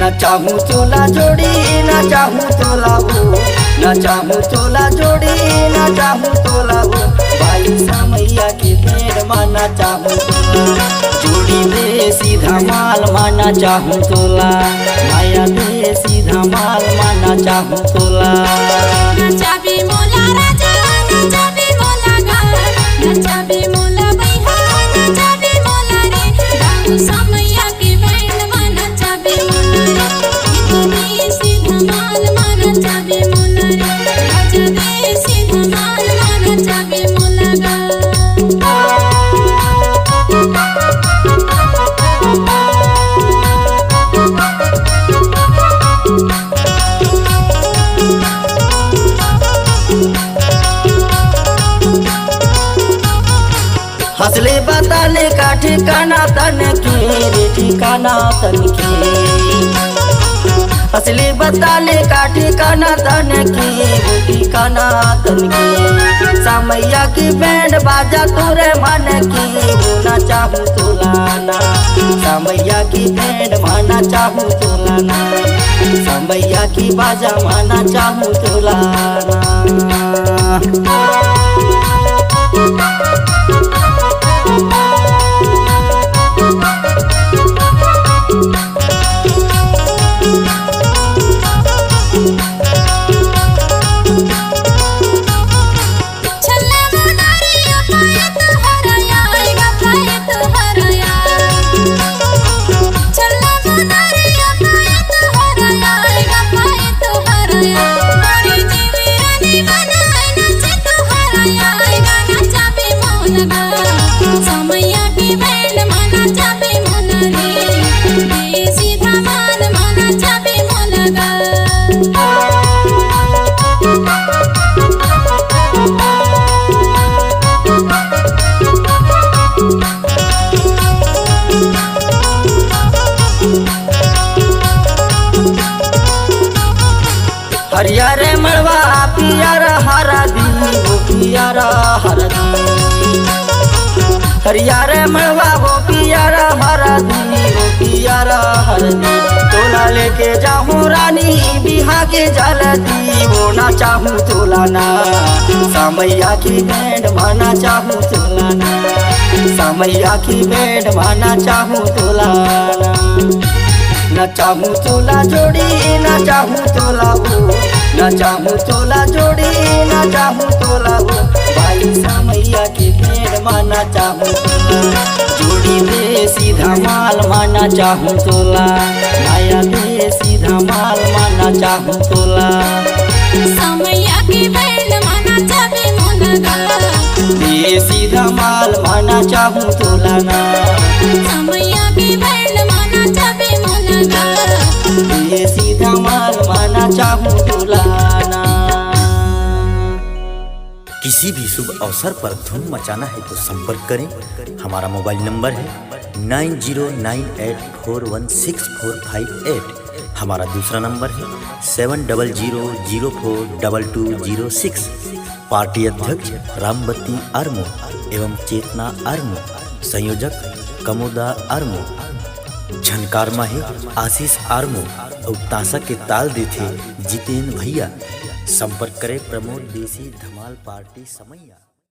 न चाहूँ चोला जोड़ी न चाहूँ चोला वो, न चाहूँ चोला जोड़ी न चाहूँ चोला वो, भाई समैया की भेड़ माना चाहूँ चोला, जोड़ी दे सीधा माल माना चाहूँ चोला, माया दे सीधा माल माना चाहूँ चोला। नचाबी मोला राजा नचाबी मोला गार, नचाबी मोला बैहा नचाबी मोला रे, गाँव समैया की भेड़ माना चाबी मोला रे, सीधा माल माना चाबी मोला रे, राजा दे सीधा माल माना चाबी मोला गा। हंसले बताने का ठिकाना तन के रे ठिकाना तन के, हंसले बताने का ठिकाना तन के रे ठिकाना तन के, समैया की बैंड बाजा तोरे मन की होना चाहूँ तोलाना, समैया की बैंड माना चाहूँ तोलाना, समैया की बाजा माना चाहूँ तोलाना। समैया की बैंड माना चाबी मोला रे, सीधा माल माना चाबी मोला गा। हरियर मड़वा पियर हरदी वो पियर हरदी, हरियर मड़वा वो पियर हरदी वो पियर हरदी, तोला लेके जाऊँ रानी बिहा के जलदी, वो ना चाहूँ तोलाना, समैया की बैंड माना चाहूँ तोलाना, समैया की बैंड माना चाहूँ तोलाना। न चाहूँ चोला जोड़ी न चाहूँ चोला वो, न चाहूँ चोला जोड़ी न चाहूँ चोला वो, भाई समैया की भेड़ माना चाहूँ चोला, जोड़ी दे सीधा माल माना चाहूँ चोला, माया दे सीधा माल माना चाहूँ चोला। समैया की भेड़ माना चाबी मोला गा, दे सीधा माल माना चाहूँ चोला ना, समैया की भेड़ माना चाबी मोला गा, ये सीधा माल माना चाहूँ तोलाना। किसी भी शुभ अवसर पर धूम मचाना है तो संपर्क करें। हमारा मोबाइल नंबर है 9098416458। हमारा दूसरा नंबर है 7000422206। पार्टी अध्यक्ष रामबत्ती आर्मो एवं चेतना आर्मो, संयोजक कमोदा आर्मो, झनकार माहिर आशीष आर्मो और ताशा के ताल देते जितेंद्र भैया। संपर्क करें प्रमोद देसी धमाल पार्टी समैया।